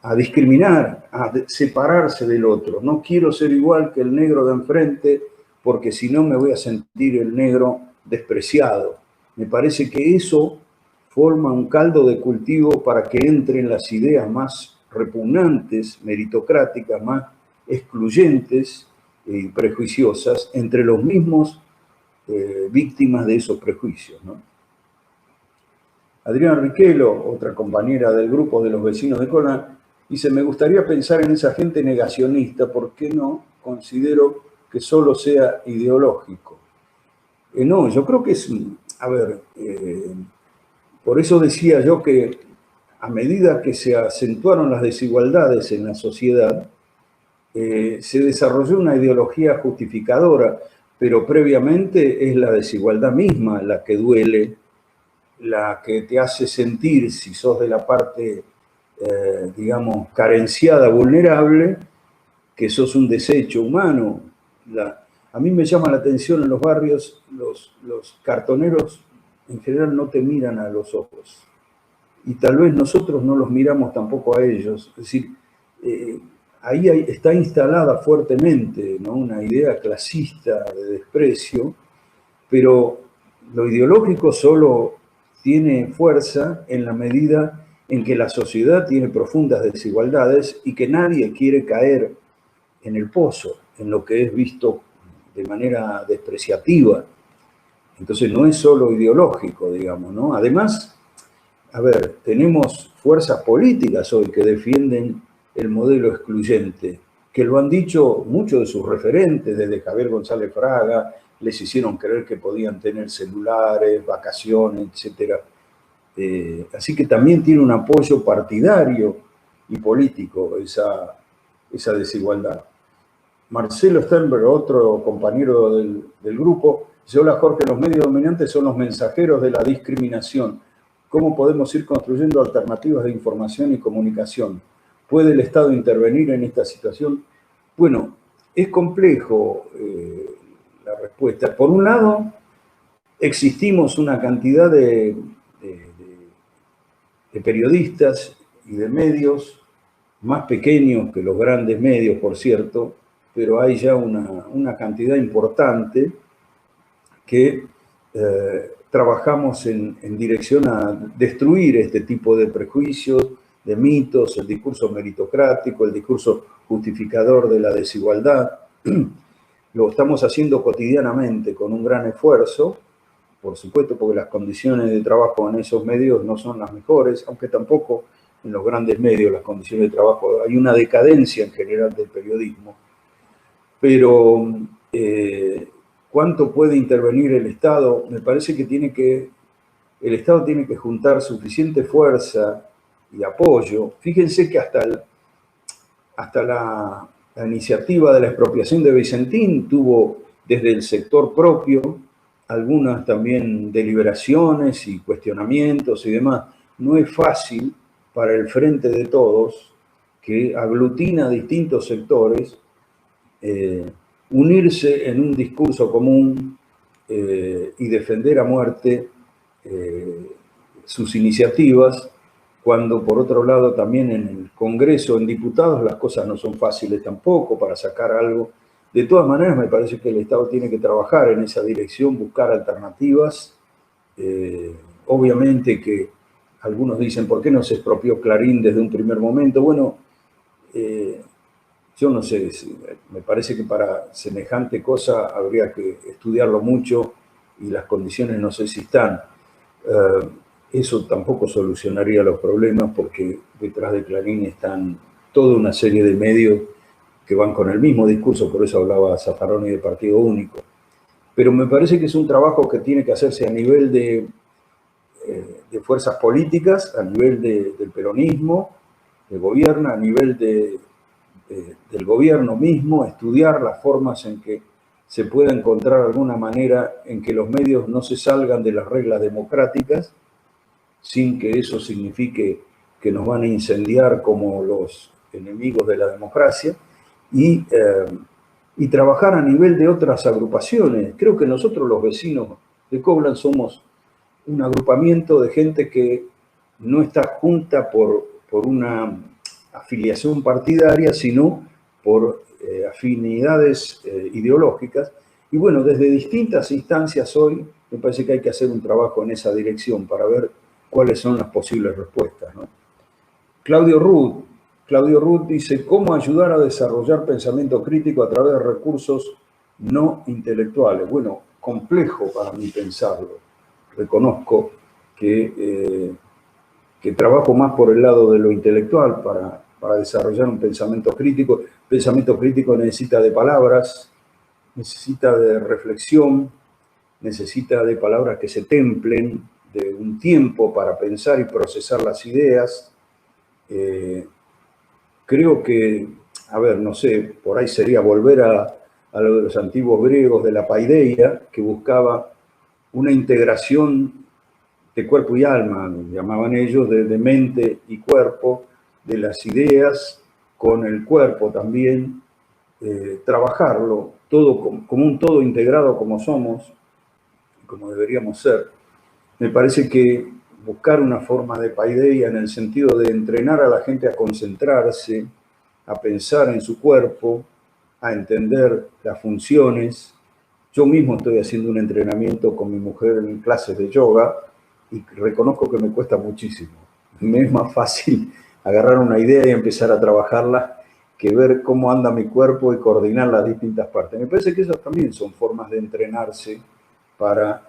a discriminar, a separarse del otro. No quiero ser igual que el negro de enfrente, porque si no me voy a sentir el negro despreciado. Me parece que eso forma un caldo de cultivo para que entren las ideas más repugnantes, meritocráticas, más excluyentes y prejuiciosas entre los mismos víctimas de esos prejuicios, ¿no? Adriana Riquelo, otra compañera del grupo de los vecinos de Colón, dice: me gustaría pensar en esa gente negacionista, ¿por qué no considero que solo sea ideológico? No, yo creo que es, por eso decía yo que a medida que se acentuaron las desigualdades en la sociedad, se desarrolló una ideología justificadora, pero previamente es la desigualdad misma la que duele, la que te hace sentir, si sos de la parte, digamos, carenciada, vulnerable, que sos un desecho humano. A mí me llama la atención en los barrios, los cartoneros en general no te miran a los ojos. Y tal vez nosotros no los miramos tampoco a ellos. Es decir, ahí está instalada fuertemente, ¿no?, una idea clasista de desprecio, pero lo ideológico solo tiene fuerza en la medida en que la sociedad tiene profundas desigualdades y que nadie quiere caer en el pozo, en lo que es visto de manera despreciativa. Entonces no es solo ideológico, digamos, ¿no? Además, tenemos fuerzas políticas hoy que defienden el modelo excluyente, que lo han dicho muchos de sus referentes, desde Javier González Fraga, les hicieron creer que podían tener celulares, vacaciones, etc. Así que también tiene un apoyo partidario y político esa desigualdad. Marcelo Sternberg, otro compañero del grupo, dice: hola Jorge, los medios dominantes son los mensajeros de la discriminación. ¿Cómo podemos ir construyendo alternativas de información y comunicación? ¿Puede el Estado intervenir en esta situación? Bueno, es complejo la respuesta. Por un lado, existimos una cantidad de periodistas y de medios más pequeños que los grandes medios, por cierto, pero hay ya una cantidad importante que trabajamos en dirección a destruir este tipo de prejuicios, de mitos, el discurso meritocrático, el discurso justificador de la desigualdad. Lo estamos haciendo cotidianamente con un gran esfuerzo, por supuesto, porque las condiciones de trabajo en esos medios no son las mejores, aunque tampoco en los grandes medios las condiciones de trabajo. Hay una decadencia en general del periodismo. Pero ¿cuánto puede intervenir el Estado? Me parece que el Estado tiene que juntar suficiente fuerza y apoyo. Fíjense que hasta la iniciativa de la expropiación de Vicentín tuvo desde el sector propio algunas también deliberaciones y cuestionamientos y demás. No es fácil para el Frente de Todos, que aglutina distintos sectores, unirse en un discurso común y defender a muerte sus iniciativas, cuando por otro lado también en el Congreso, en diputados, las cosas no son fáciles tampoco para sacar algo. De todas maneras, me parece que el Estado tiene que trabajar en esa dirección, buscar alternativas. Obviamente que algunos dicen, ¿por qué no se expropió Clarín desde un primer momento? Bueno, yo no sé, me parece que para semejante cosa habría que estudiarlo mucho y las condiciones no sé si están. Eso tampoco solucionaría los problemas porque detrás de Clarín están toda una serie de medios que van con el mismo discurso, por eso hablaba Zaffaroni de partido único. Pero me parece que es un trabajo que tiene que hacerse a nivel de fuerzas políticas, a nivel del peronismo, de gobierno, a nivel del gobierno mismo, estudiar las formas en que se pueda encontrar alguna manera en que los medios no se salgan de las reglas democráticas, sin que eso signifique que nos van a incendiar como los enemigos de la democracia, y trabajar a nivel de otras agrupaciones. Creo que nosotros los vecinos de Coblan somos un agrupamiento de gente que no está junta por una afiliación partidaria, sino por afinidades ideológicas. Y bueno, desde distintas instancias hoy me parece que hay que hacer un trabajo en esa dirección para ver cuáles son las posibles respuestas, ¿no? Claudio Ruth dice: ¿cómo ayudar a desarrollar pensamiento crítico a través de recursos no intelectuales? Bueno, complejo para mí pensarlo. Reconozco que trabajo más por el lado de lo intelectual para desarrollar un pensamiento crítico. El pensamiento crítico necesita de palabras, necesita de reflexión, necesita de palabras que se templen, de un tiempo para pensar y procesar las ideas. Creo que, a ver, no sé, por ahí sería volver a lo de los antiguos griegos, de la paideia, que buscaba una integración de cuerpo y alma, llamaban ellos, de mente y cuerpo, de las ideas con el cuerpo también, trabajarlo todo como un todo integrado como somos, como deberíamos ser. Me parece que buscar una forma de paideia en el sentido de entrenar a la gente a concentrarse, a pensar en su cuerpo, a entender las funciones. Yo mismo estoy haciendo un entrenamiento con mi mujer en clases de yoga y reconozco que me cuesta muchísimo. Me es más fácil agarrar una idea y empezar a trabajarla que ver cómo anda mi cuerpo y coordinar las distintas partes. Me parece que esas también son formas de entrenarse para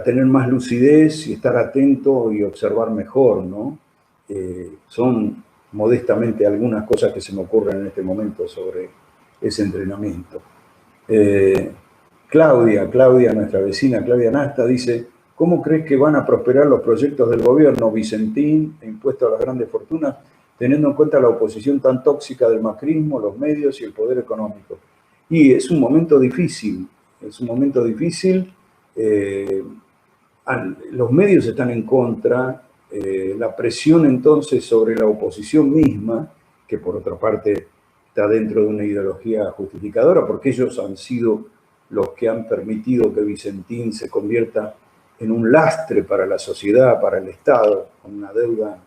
tener más lucidez y estar atento y observar mejor, ¿no? Son modestamente algunas cosas que se me ocurren en este momento sobre ese entrenamiento. Claudia, nuestra vecina Claudia Nasta, dice: ¿cómo crees que van a prosperar los proyectos del gobierno Vicentín e impuestos a las grandes fortunas, teniendo en cuenta la oposición tan tóxica del macrismo, los medios y el poder económico? Y es un momento difícil, los medios están en contra, la presión entonces sobre la oposición misma, que por otra parte está dentro de una ideología justificadora, porque ellos han sido los que han permitido que Vicentín se convierta en un lastre para la sociedad, para el Estado, con una deuda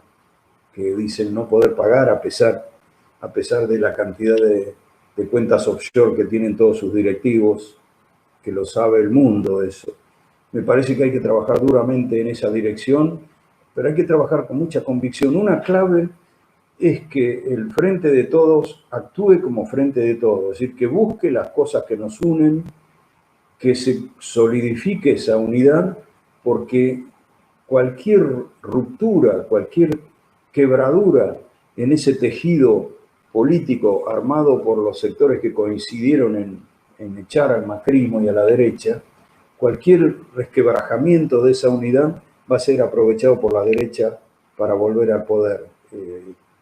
que dicen no poder pagar a pesar de la cantidad de cuentas offshore que tienen todos sus directivos, que lo sabe el mundo eso. Me parece que hay que trabajar duramente en esa dirección, pero hay que trabajar con mucha convicción. Una clave es que el Frente de Todos actúe como Frente de Todos, es decir, que busque las cosas que nos unen, que se solidifique esa unidad, porque cualquier ruptura, cualquier quebradura en ese tejido político armado por los sectores que coincidieron en echar al macrismo y a la derecha, cualquier resquebrajamiento de esa unidad va a ser aprovechado por la derecha para volver al poder.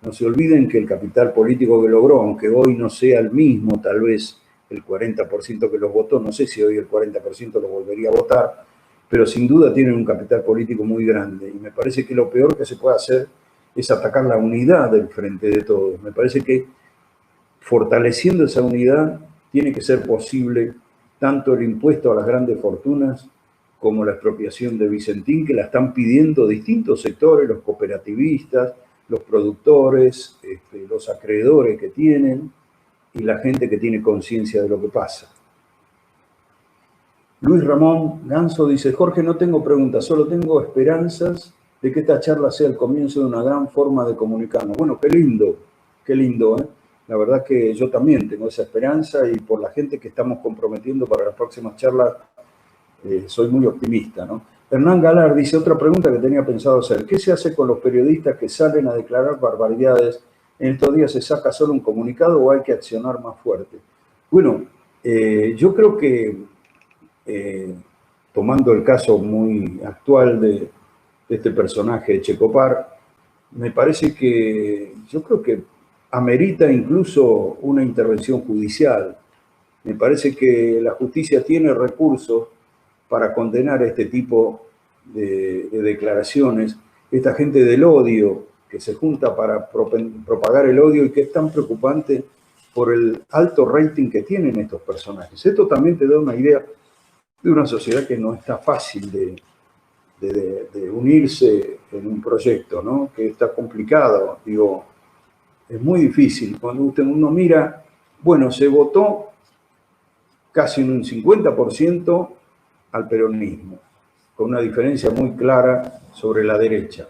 No se olviden que el capital político que logró, aunque hoy no sea el mismo, tal vez el 40% que los votó, no sé si hoy el 40% lo volvería a votar, pero sin duda tienen un capital político muy grande. Y me parece que lo peor que se puede hacer es atacar la unidad del Frente de Todos. Me parece que fortaleciendo esa unidad tiene que ser posible tanto el impuesto a las grandes fortunas como la expropiación de Vicentín, que la están pidiendo distintos sectores, los cooperativistas, los productores, los acreedores que tienen y la gente que tiene conciencia de lo que pasa. Luis Ramón Ganso dice: Jorge, no tengo preguntas, solo tengo esperanzas de que esta charla sea el comienzo de una gran forma de comunicarnos. Bueno, qué lindo, ¿eh? La verdad que yo también tengo esa esperanza y por la gente que estamos comprometiendo para las próximas charlas soy muy optimista, ¿no? Hernán Galar dice: otra pregunta que tenía pensado hacer. ¿Qué se hace con los periodistas que salen a declarar barbaridades? ¿En estos días se saca solo un comunicado o hay que accionar más fuerte? Bueno, yo creo que tomando el caso muy actual de este personaje de Checopar, me parece que yo creo que amerita incluso una intervención judicial. Me parece que la justicia tiene recursos para condenar este tipo de declaraciones. Esta gente del odio que se junta para propagar el odio y que es tan preocupante por el alto rating que tienen estos personajes. Esto también te da una idea de una sociedad que no está fácil de unirse en un proyecto, ¿no? Que está complicado, digo, es muy difícil. Cuando uno mira, bueno, se votó casi en un 50% al peronismo, con una diferencia muy clara sobre la derecha.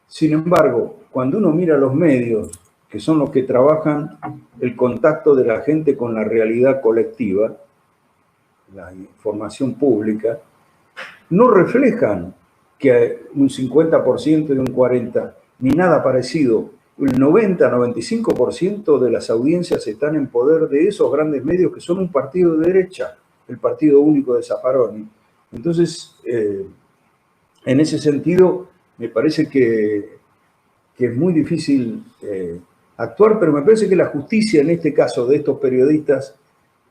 Sin embargo, cuando uno mira los medios, que son los que trabajan el contacto de la gente con la realidad colectiva, la información pública, no reflejan que un 50% y un 40%, ni nada parecido. El 90-95% de las audiencias están en poder de esos grandes medios que son un partido de derecha, el partido único de Zaffaroni. Entonces, en ese sentido, me parece que es muy difícil actuar, pero me parece que la justicia, en este caso de estos periodistas,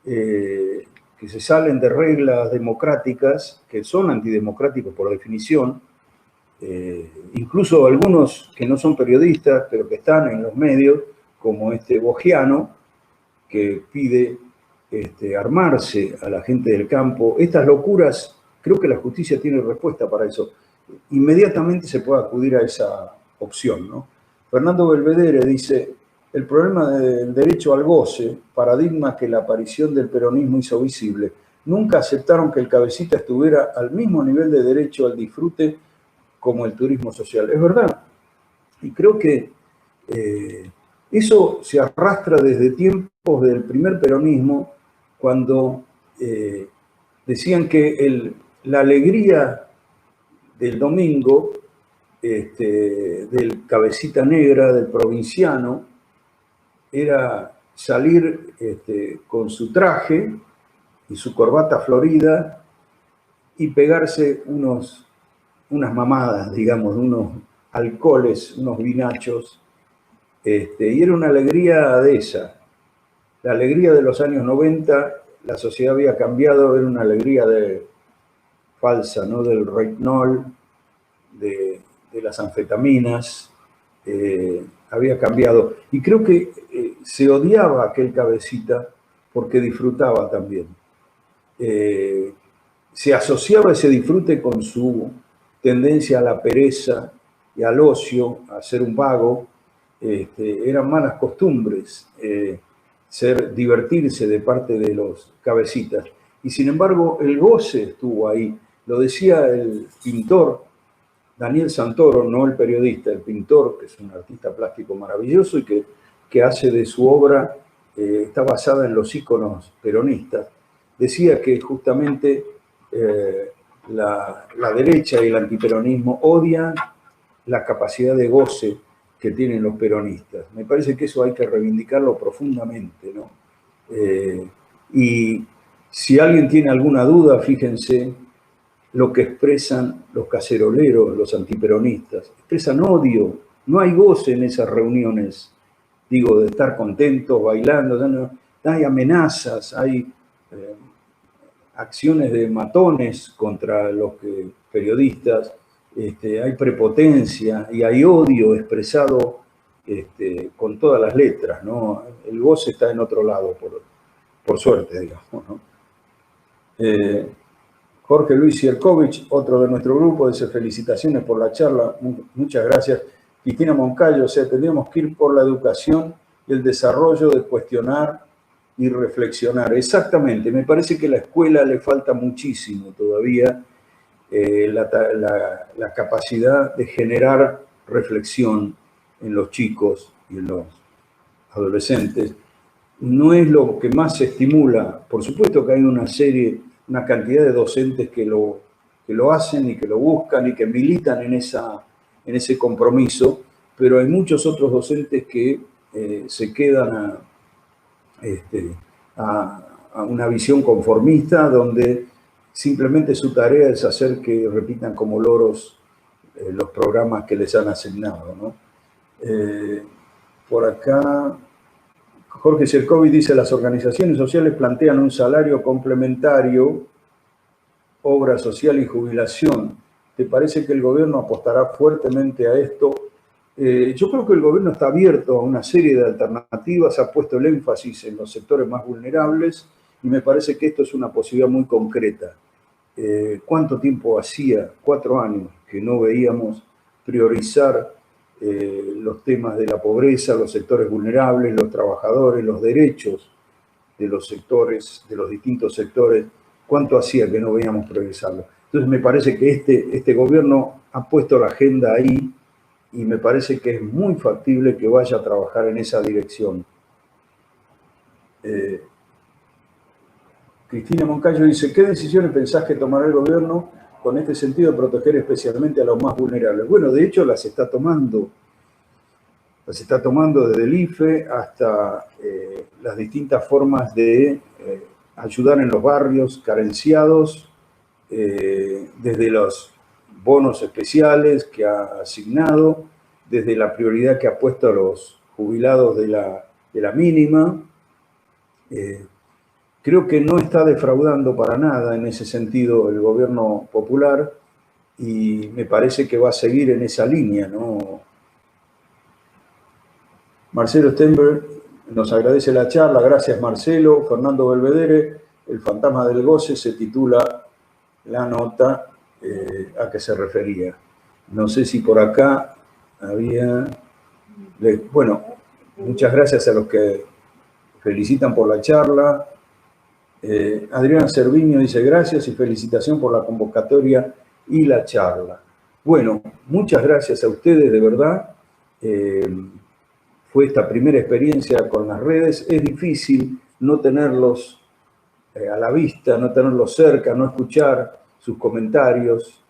que se salen de reglas democráticas, que son antidemocráticos por definición, incluso algunos que no son periodistas, pero que están en los medios, como este Bogiano, que pide armarse a la gente del campo. Estas locuras, creo que la justicia tiene respuesta para eso. Inmediatamente se puede acudir a esa opción, ¿no? Fernando Belvedere dice: el problema del derecho al goce, paradigma que la aparición del peronismo hizo visible. Nunca aceptaron que el cabecita estuviera al mismo nivel de derecho al disfrute como el turismo social. Es verdad. Y creo que eso se arrastra desde tiempos del primer peronismo, cuando decían que la alegría del domingo del cabecita negra, del provinciano, era salir con su traje y su corbata florida y pegarse unas mamadas, digamos, unos alcoholes, unos vinachos, y era una alegría de esa. La alegría de los años 90, la sociedad había cambiado, era una alegría falsa, ¿no? Del retinol, de las anfetaminas, había cambiado. Y creo que se odiaba a aquel cabecita porque disfrutaba también. Se asociaba ese disfrute con su tendencia a la pereza y al ocio, a ser un vago. Eran malas costumbres divertirse de parte de los cabecitas. Y sin embargo, el goce estuvo ahí. Lo decía el pintor Daniel Santoro, no el periodista, el pintor, que es un artista plástico maravilloso y que hace de su obra, está basada en los íconos peronistas. Decía que justamente la derecha y el antiperonismo odian la capacidad de goce que tienen los peronistas. Me parece que eso hay que reivindicarlo profundamente, ¿no? Y si alguien tiene alguna duda, fíjense lo que expresan los caceroleros, los antiperonistas. Expresan odio, no hay goce en esas reuniones, digo, de estar contentos, bailando, no, hay amenazas, hay acciones de matones contra los periodistas, hay prepotencia y hay odio expresado con todas las letras, ¿no? El goce está en otro lado, por suerte, digamos, ¿no? Jorge Luis Cierkovich, otro de nuestro grupo, dice felicitaciones por la charla, muchas gracias. Cristina Moncayo, o sea, tendríamos que ir por la educación y el desarrollo de cuestionar y reflexionar. Exactamente, me parece que a la escuela le falta muchísimo todavía la capacidad de generar reflexión en los chicos y en los adolescentes. No es lo que más se estimula. Por supuesto que hay una cantidad de docentes que lo hacen y que lo buscan y que militan en ese compromiso, pero hay muchos otros docentes que se quedan a una visión conformista donde simplemente su tarea es hacer que repitan como loros los programas que les han asignado, ¿no? Por acá Jorge Cierkovich dice, las organizaciones sociales plantean un salario complementario, obra social y jubilación. ¿Te parece que el gobierno apostará fuertemente a esto? Yo creo que el gobierno está abierto a una serie de alternativas, ha puesto el énfasis en los sectores más vulnerables y me parece que esto es una posibilidad muy concreta. ¿Cuánto tiempo hacía? 4 años que no veíamos priorizar los temas de la pobreza, los sectores vulnerables, los trabajadores, los derechos de los sectores, de los distintos sectores. ¿Cuánto hacía que no veíamos priorizarlo? Entonces me parece que este gobierno ha puesto la agenda ahí y me parece que es muy factible que vaya a trabajar en esa dirección. Cristina Moncayo dice, ¿qué decisiones pensás que tomará el gobierno con este sentido de proteger especialmente a los más vulnerables? Bueno, de hecho las está tomando desde el IFE hasta las distintas formas de ayudar en los barrios carenciados, desde los bonos especiales que ha asignado, desde la prioridad que ha puesto a los jubilados de la mínima. Creo que no está defraudando para nada en ese sentido el gobierno popular y me parece que va a seguir en esa línea, ¿no? Marcelo Stenberg nos agradece la charla, gracias Marcelo. Fernando Belvedere, El fantasma del goce, se titula la nota a que se refería. No sé si por acá había... Bueno, muchas gracias a los que felicitan por la charla. Adriana Cerviño dice gracias y felicitación por la convocatoria y la charla. Bueno, muchas gracias a ustedes, de verdad. Fue esta primera experiencia con las redes. Es difícil no tenerlos a la vista, no tenerlos cerca, no escuchar sus comentarios.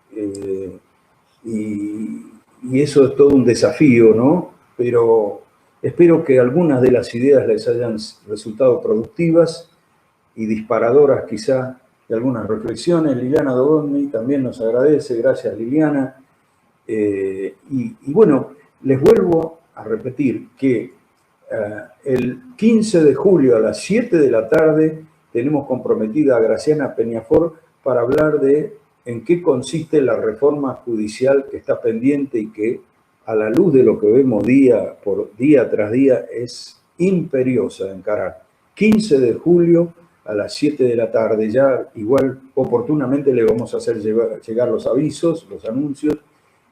Y y eso es todo un desafío, ¿no? Pero espero que algunas de las ideas les hayan resultado productivas y disparadoras quizá de algunas reflexiones. Liliana Dodoni también nos agradece, gracias Liliana. Y bueno, les vuelvo a repetir que el 15 de julio a las 7 de la tarde tenemos comprometida a Graciana Peñafort para hablar de en qué consiste la reforma judicial que está pendiente y que, a la luz de lo que vemos día tras día, es imperiosa de encarar. 15 de julio a las 7 de la tarde, ya igual oportunamente le vamos a hacer llegar los avisos, los anuncios,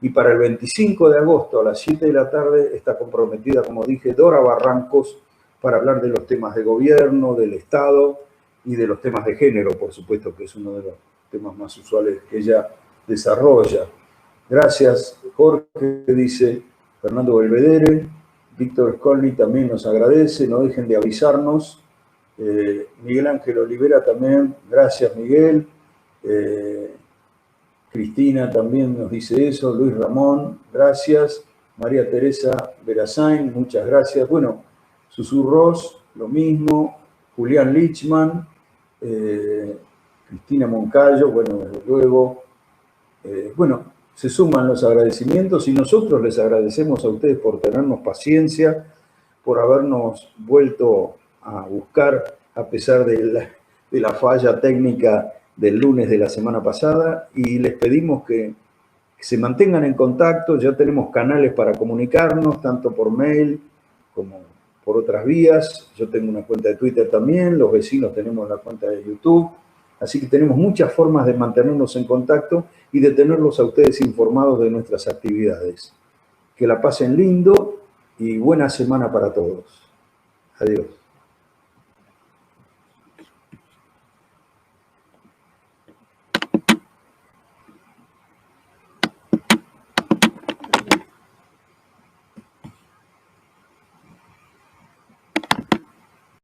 y para el 25 de agosto a las 7 de la tarde está comprometida, como dije, Dora Barrancos, para hablar de los temas de gobierno, del Estado y de los temas de género, por supuesto, que es uno de los temas más usuales que ella desarrolla. Gracias, Jorge, dice Fernando Belvedere. Víctor Scolni también nos agradece, no dejen de avisarnos. Miguel Ángel Olivera también, gracias Miguel. Cristina también nos dice eso, Luis Ramón, gracias. María Teresa Verazain, muchas gracias. Bueno, Susurros, lo mismo. Julián Lichman, Cristina Moncayo, bueno, desde luego. Bueno, se suman los agradecimientos y nosotros les agradecemos a ustedes por tenernos paciencia, por habernos vuelto a buscar a pesar de la falla técnica del lunes de la semana pasada, y les pedimos que se mantengan en contacto. Ya tenemos canales para comunicarnos, tanto por mail como por otras vías. Yo tengo una cuenta de Twitter también, los vecinos tenemos la cuenta de YouTube, así que tenemos muchas formas de mantenernos en contacto y de tenerlos a ustedes informados de nuestras actividades. Que la pasen lindo y buena semana para todos. Adiós.